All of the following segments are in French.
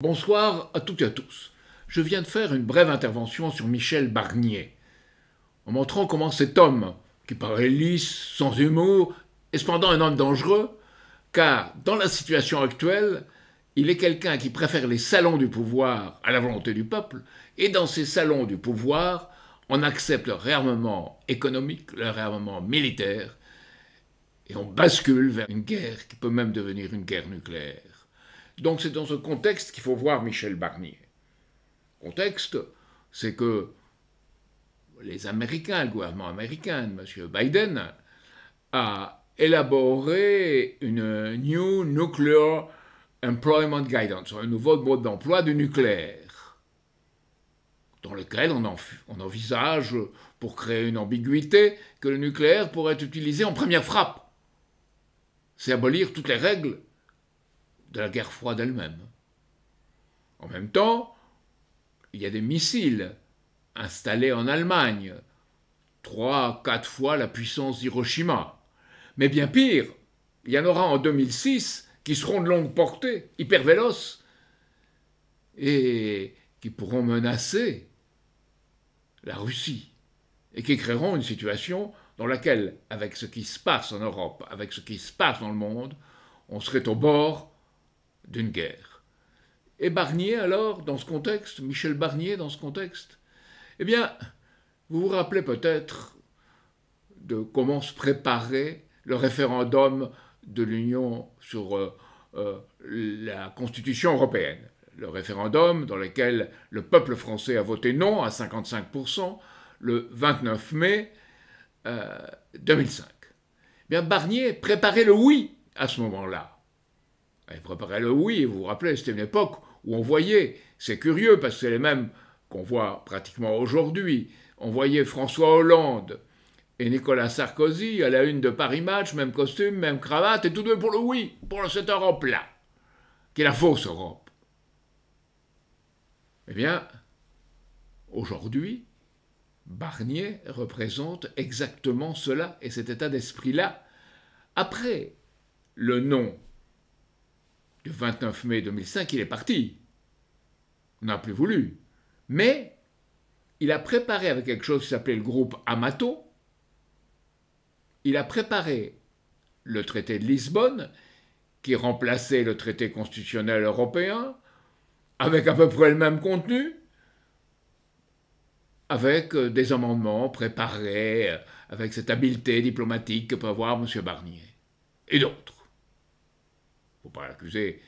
Bonsoir à toutes et à tous. Je viens de faire une brève intervention sur Michel Barnier, en montrant comment cet homme, qui paraît lisse, sans humour, est cependant un homme dangereux, car dans la situation actuelle, il est quelqu'un qui préfère les salons du pouvoir à la volonté du peuple, et dans ces salons du pouvoir, on accepte le réarmement économique, le réarmement militaire, et on bascule vers une guerre qui peut même devenir une guerre nucléaire. Donc c'est dans ce contexte qu'il faut voir Michel Barnier. Le contexte, c'est que les Américains, le gouvernement américain, M. Biden, a élaboré une New Nuclear Employment Guidance, un nouveau mode d'emploi du nucléaire, dans lequel on envisage, pour créer une ambiguïté, que le nucléaire pourrait être utilisé en première frappe. C'est abolir toutes les règles de la guerre froide elle-même. En même temps, il y a des missiles installés en Allemagne, 3-4 fois la puissance d'Hiroshima. Mais bien pire, il y en aura en 2006 qui seront de longue portée, hyper véloces, et qui pourront menacer la Russie, et qui créeront une situation dans laquelle, avec ce qui se passe en Europe, avec ce qui se passe dans le monde, on serait au bord d'une guerre. Et Barnier, alors, dans ce contexte, Michel Barnier, dans ce contexte, eh bien, vous vous rappelez peut-être de comment se préparait le référendum de l'Union sur la Constitution européenne. Le référendum dans lequel le peuple français a voté non à 55% le 29 mai 2005. Eh bien, Barnier préparait le oui à ce moment-là. Il préparait le oui, vous vous rappelez, c'était une époque où on voyait, c'est curieux parce que c'est les mêmes qu'on voit pratiquement aujourd'hui, on voyait François Hollande et Nicolas Sarkozy à la une de Paris Match, même costume, même cravate, et tous deux pour le oui, pour cette Europe-là, qui est la fausse Europe. Eh bien, aujourd'hui, Barnier représente exactement cela et cet état d'esprit-là. Après le non du 29 mai 2005, il est parti. On n'a plus voulu. Mais il a préparé avec quelque chose qui s'appelait le groupe Amato, il a préparé le traité de Lisbonne, qui remplaçait le traité constitutionnel européen, avec à peu près le même contenu, avec des amendements préparés, avec cette habileté diplomatique que peut avoir M. Barnier. Et d'autres. Il ne faut pas l'accuser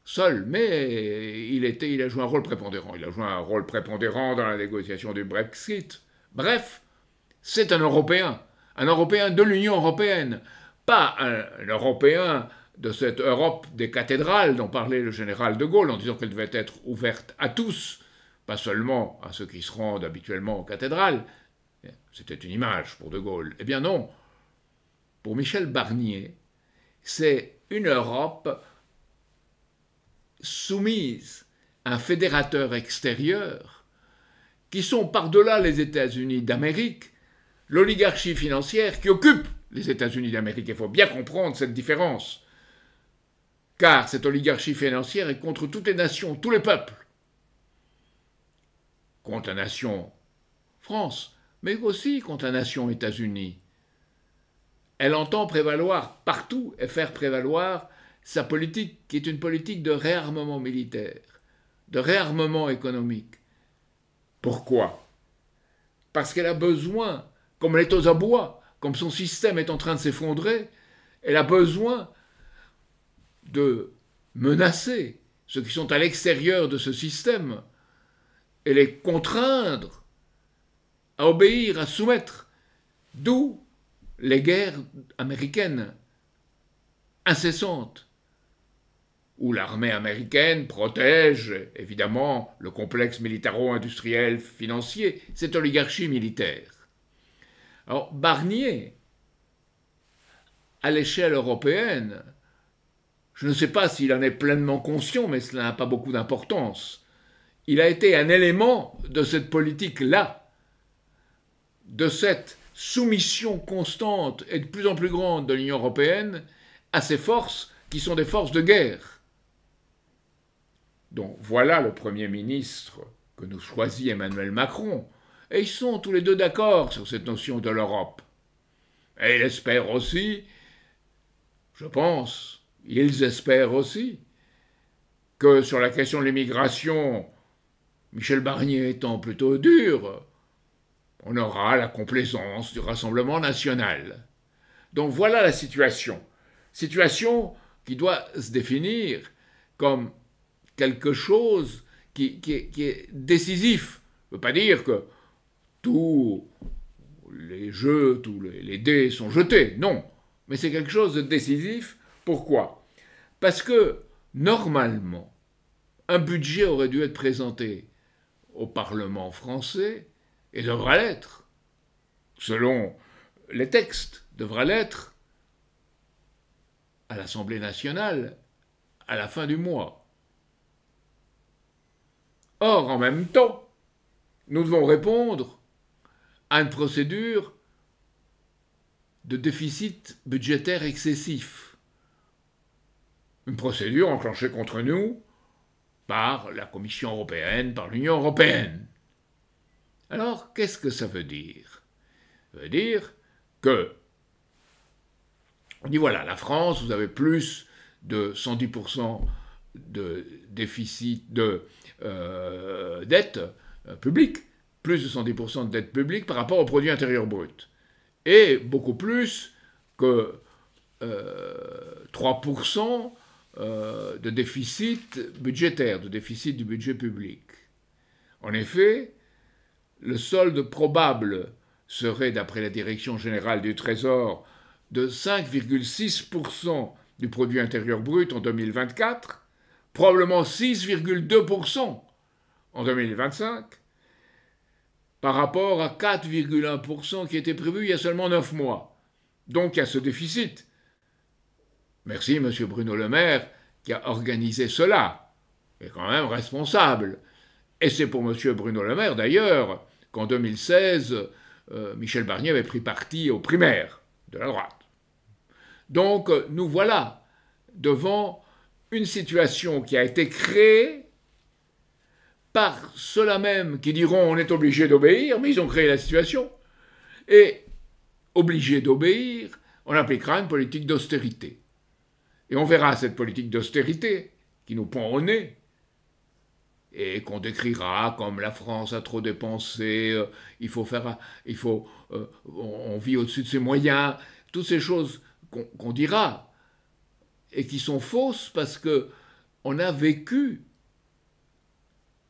seul, mais il a joué un rôle prépondérant. Il a joué un rôle prépondérant dans la négociation du Brexit. Bref, c'est un Européen de l'Union européenne, pas un Européen de cette Europe des cathédrales dont parlait le général de Gaulle en disant qu'elle devait être ouverte à tous, pas seulement à ceux qui se rendent habituellement aux cathédrales. C'était une image pour de Gaulle. Eh bien non, pour Michel Barnier, c'est une Europe soumise à un fédérateur extérieur qui sont par-delà les États-Unis d'Amérique, l'oligarchie financière qui occupe les États-Unis d'Amérique. Il faut bien comprendre cette différence, car cette oligarchie financière est contre toutes les nations, tous les peuples, contre la nation France, mais aussi contre la nation États-Unis. Elle entend prévaloir partout et faire prévaloir sa politique, qui est une politique de réarmement militaire, de réarmement économique. Pourquoi ? Parce qu'elle a besoin, comme elle est aux abois, comme son système est en train de s'effondrer, elle a besoin de menacer ceux qui sont à l'extérieur de ce système et les contraindre à obéir, à soumettre. D'où les guerres américaines incessantes, où l'armée américaine protège évidemment le complexe militaro-industriel financier, cette oligarchie militaire. Alors Barnier, à l'échelle européenne, je ne sais pas s'il en est pleinement conscient, mais cela n'a pas beaucoup d'importance. Il a été un élément de cette politique-là, de cette soumission constante et de plus en plus grande de l'Union européenne à ces forces qui sont des forces de guerre. Donc voilà le Premier ministre que nous choisit Emmanuel Macron. Et ils sont tous les deux d'accord sur cette notion de l'Europe. Et il espère aussi, je pense, ils espèrent aussi, que sur la question de l'immigration, Michel Barnier étant plutôt dur, on aura la complaisance du Rassemblement national. Donc voilà la situation. Situation qui doit se définir comme quelque chose qui est décisif. Ça ne veut pas dire que tous les jeux, tous les dés sont jetés, non. Mais c'est quelque chose de décisif. Pourquoi ? Parce que, normalement, un budget aurait dû être présenté au Parlement français et devra l'être, selon les textes, devra l'être à l'Assemblée nationale à la fin du mois. Or, en même temps, nous devons répondre à une procédure de déficit budgétaire excessif. Une procédure enclenchée contre nous par la Commission européenne, par l'Union européenne. Alors, qu'est-ce que ça veut dire ? Ça veut dire que, on dit voilà, la France, vous avez plus de 110% de déficit de dette publique, plus de 110% de dette publique par rapport au produit intérieur brut, et beaucoup plus que 3% de déficit budgétaire, de déficit du budget public. En effet, le solde probable serait, d'après la Direction générale du Trésor, de 5,6% du produit intérieur brut en 2024, probablement 6,2% en 2025, par rapport à 4,1% qui était prévu il y a seulement 9 mois. Donc il y a ce déficit. Merci M. Bruno Le Maire qui a organisé cela. Il est quand même responsable. Et c'est pour M. Bruno Le Maire d'ailleurs qu'en 2016, Michel Barnier avait pris parti aux primaires de la droite. Donc nous voilà devant une situation qui a été créée par ceux-là même qui diront on est obligé d'obéir, mais ils ont créé la situation. Et obligé d'obéir, on appliquera une politique d'austérité. Et on verra cette politique d'austérité qui nous pend au nez et qu'on décrira comme la France a trop dépensé, on vit au-dessus de ses moyens, toutes ces choses qu'on dira et qui sont fausses parce que on a vécu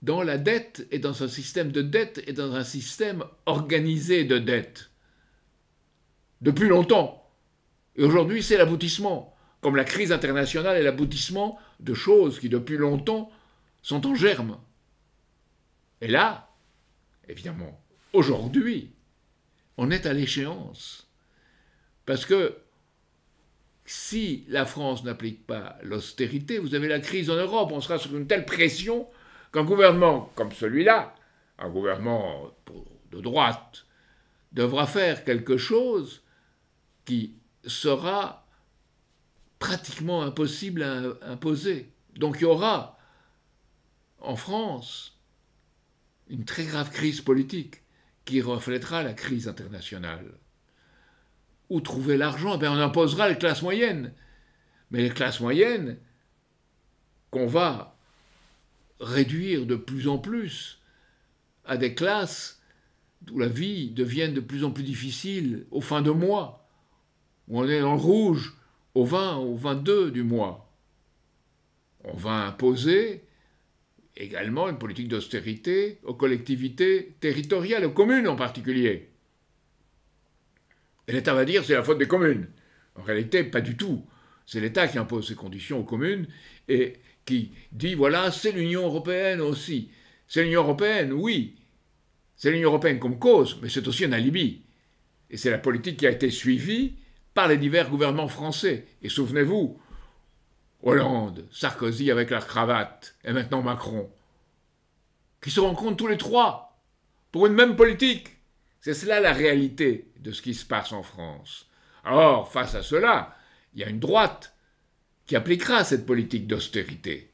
dans la dette et dans un système de dette et dans un système organisé de dette depuis longtemps. Et aujourd'hui, c'est l'aboutissement. Comme la crise internationale est l'aboutissement de choses qui, depuis longtemps, sont en germe. Et là, évidemment, aujourd'hui, on est à l'échéance. Parce que si la France n'applique pas l'austérité, vous avez la crise en Europe, on sera sur une telle pression qu'un gouvernement comme celui-là, un gouvernement de droite, devra faire quelque chose qui sera pratiquement impossible à imposer. Donc il y aura en France une très grave crise politique qui reflètera la crise internationale. Où trouver l'argent ? On imposera les classes moyennes. Mais les classes moyennes qu'on va réduire de plus en plus à des classes où la vie devient de plus en plus difficile aux fins de mois, où on est dans le rouge au 20, au 22 du mois. On va imposer également une politique d'austérité aux collectivités territoriales, aux communes en particulier. Et l'État va dire c'est la faute des communes. En réalité, pas du tout. C'est l'État qui impose ces conditions aux communes et qui dit voilà, c'est l'Union européenne aussi. C'est l'Union européenne, oui. C'est l'Union européenne comme cause, mais c'est aussi un alibi. Et c'est la politique qui a été suivie par les divers gouvernements français. Et souvenez-vous, Hollande, Sarkozy avec leur cravate, et maintenant Macron, qui se rencontrent tous les trois pour une même politique. C'est cela la réalité de ce qui se passe en France. Or, face à cela, il y a une droite qui appliquera cette politique d'austérité.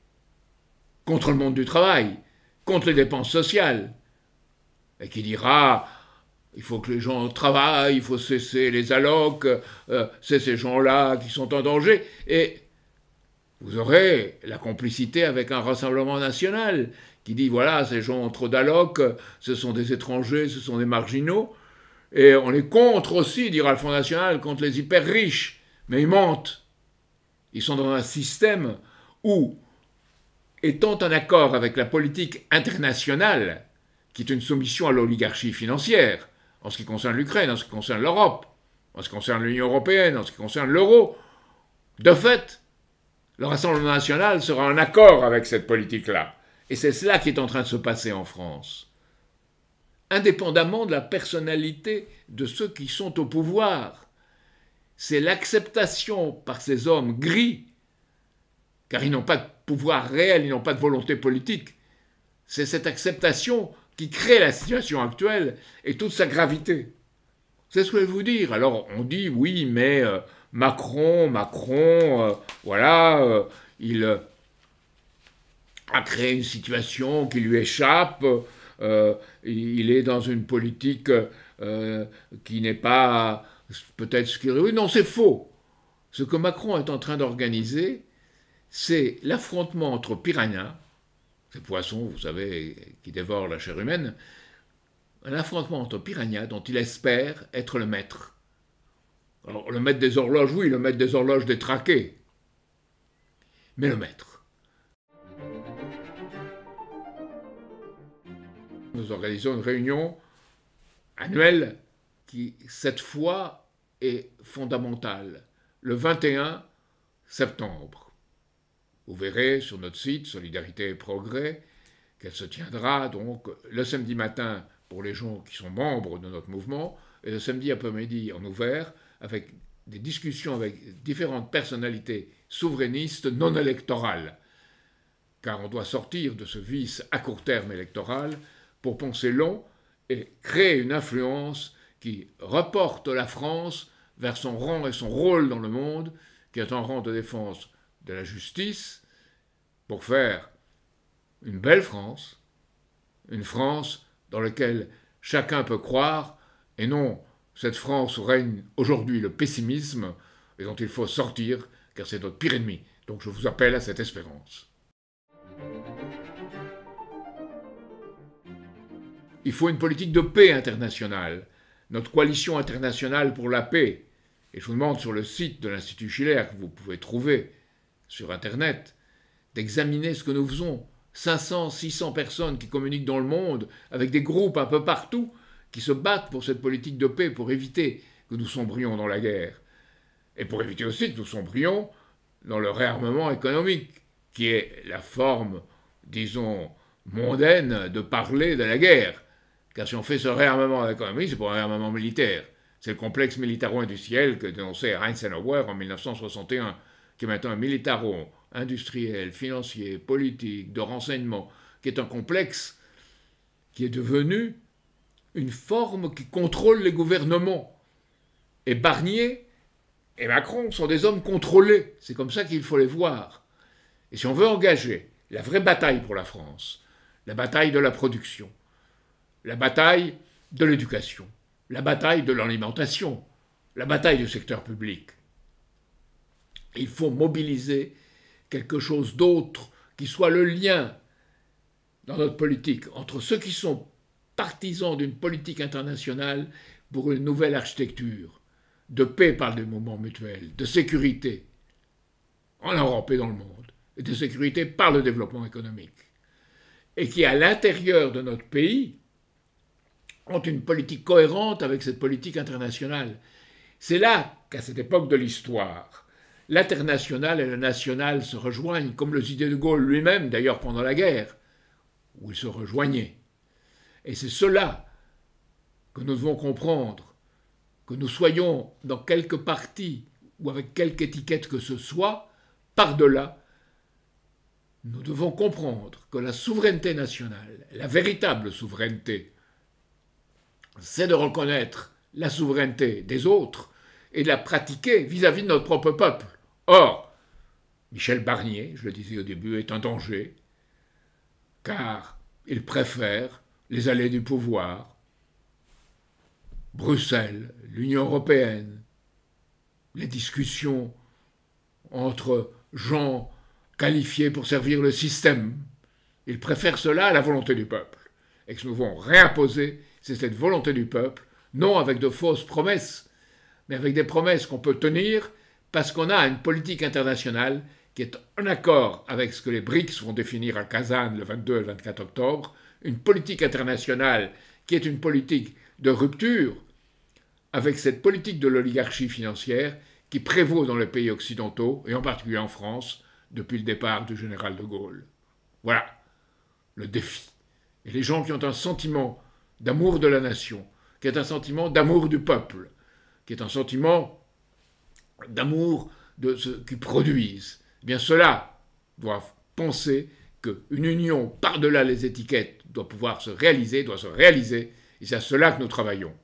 contre le monde du travail, contre les dépenses sociales, et qui dira il faut que les gens travaillent, il faut cesser les allocs, c'est ces gens-là qui sont en danger, et vous aurez la complicité avec un Rassemblement national qui dit voilà, ces gens ont trop d'allocs, ce sont des étrangers, ce sont des marginaux, et on est contre aussi, dira le Front National, contre les hyper riches, mais ils mentent. Ils sont dans un système où, étant en accord avec la politique internationale, qui est une soumission à l'oligarchie financière, en ce qui concerne l'Ukraine, en ce qui concerne l'Europe, en ce qui concerne l'Union européenne, en ce qui concerne l'euro, de fait, le Rassemblement national sera en accord avec cette politique-là. Et c'est cela qui est en train de se passer en France. Indépendamment de la personnalité de ceux qui sont au pouvoir, c'est l'acceptation par ces hommes gris, car ils n'ont pas de pouvoir réel, ils n'ont pas de volonté politique, c'est cette acceptation qui crée la situation actuelle et toute sa gravité. C'est ce que je vais vous dire. Alors on dit oui, mais Macron, voilà, il a créé une situation qui lui échappe, il est dans une politique qui n'est pas peut-être ce qu'il... Oui, non, c'est faux. Ce que Macron est en train d'organiser, c'est l'affrontement entre piranhas, ces poissons, vous savez, qui dévorent la chair humaine, un affrontement entre piranhas dont il espère être le maître. Alors, le maître des horloges, oui, le maître des horloges détraquées, mais le maître. Nous organisons une réunion annuelle qui, cette fois, est fondamentale, le 21 septembre. Vous verrez sur notre site Solidarité et Progrès qu'elle se tiendra donc le samedi matin pour les gens qui sont membres de notre mouvement et le samedi après-midi en ouvert avec des discussions avec différentes personnalités souverainistes non électorales. Car on doit sortir de ce vice à court terme électoral pour penser long et créer une influence qui reporte la France vers son rang et son rôle dans le monde, qui est un rang de défense de la justice, pour faire une belle France, une France dans laquelle chacun peut croire, et non cette France où règne aujourd'hui le pessimisme, et dont il faut sortir, car c'est notre pire ennemi. Donc je vous appelle à cette espérance. Il faut une politique de paix internationale, notre coalition internationale pour la paix. Et je vous demande sur le site de l'Institut Schiller, que vous pouvez trouver sur Internet, d'examiner ce que nous faisons. 500, 600 personnes qui communiquent dans le monde, avec des groupes un peu partout, qui se battent pour cette politique de paix, pour éviter que nous sombrions dans la guerre. Et pour éviter aussi que nous sombrions dans le réarmement économique, qui est la forme, disons, mondaine de parler de la guerre. Car si on fait ce réarmement économique, c'est pour un réarmement militaire. C'est le complexe militaro-industriel que dénonçait Eisenhower en 1961, qui est maintenant un militaro-industriel, financier, politique, de renseignement, qui est un complexe qui est devenu une forme qui contrôle les gouvernements. Et Barnier et Macron sont des hommes contrôlés. C'est comme ça qu'il faut les voir. Et si on veut engager la vraie bataille pour la France, la bataille de la production, la bataille de l'éducation, la bataille de l'alimentation, la bataille du secteur public, il faut mobiliser quelque chose d'autre qui soit le lien dans notre politique entre ceux qui sont partisans d'une politique internationale pour une nouvelle architecture, de paix par des moments mutuels, de sécurité en Europe et dans le monde, et de sécurité par le développement économique, et qui, à l'intérieur de notre pays, ont une politique cohérente avec cette politique internationale. C'est là qu'à cette époque de l'histoire, l'international et le national se rejoignent, comme le idée de Gaulle lui-même, d'ailleurs pendant la guerre, où ils se rejoignaient. Et c'est cela que nous devons comprendre, que nous soyons dans quelque parti ou avec quelque étiquette que ce soit, par-delà, nous devons comprendre que la souveraineté nationale, la véritable souveraineté, c'est de reconnaître la souveraineté des autres et de la pratiquer vis-à-vis de notre propre peuple. Or, Michel Barnier, je le disais au début, est un danger. car ils préfèrent les allées du pouvoir, Bruxelles, l'Union européenne, les discussions entre gens qualifiés pour servir le système. Ils préfèrent cela à la volonté du peuple. Et que nous devons réimposer, c'est cette volonté du peuple, non avec de fausses promesses, mais avec des promesses qu'on peut tenir parce qu'on a une politique internationale qui est en accord avec ce que les BRICS vont définir à Kazan le 22 et le 24 octobre, une politique internationale qui est une politique de rupture avec cette politique de l'oligarchie financière qui prévaut dans les pays occidentaux, et en particulier en France, depuis le départ du général de Gaulle. Voilà le défi. Et les gens qui ont un sentiment d'amour de la nation, qui est un sentiment d'amour du peuple, qui est un sentiment d'amour de ce qu'ils produisent, eh bien ceux-là doivent penser qu'une union par-delà les étiquettes doit pouvoir se réaliser, et c'est à cela que nous travaillons.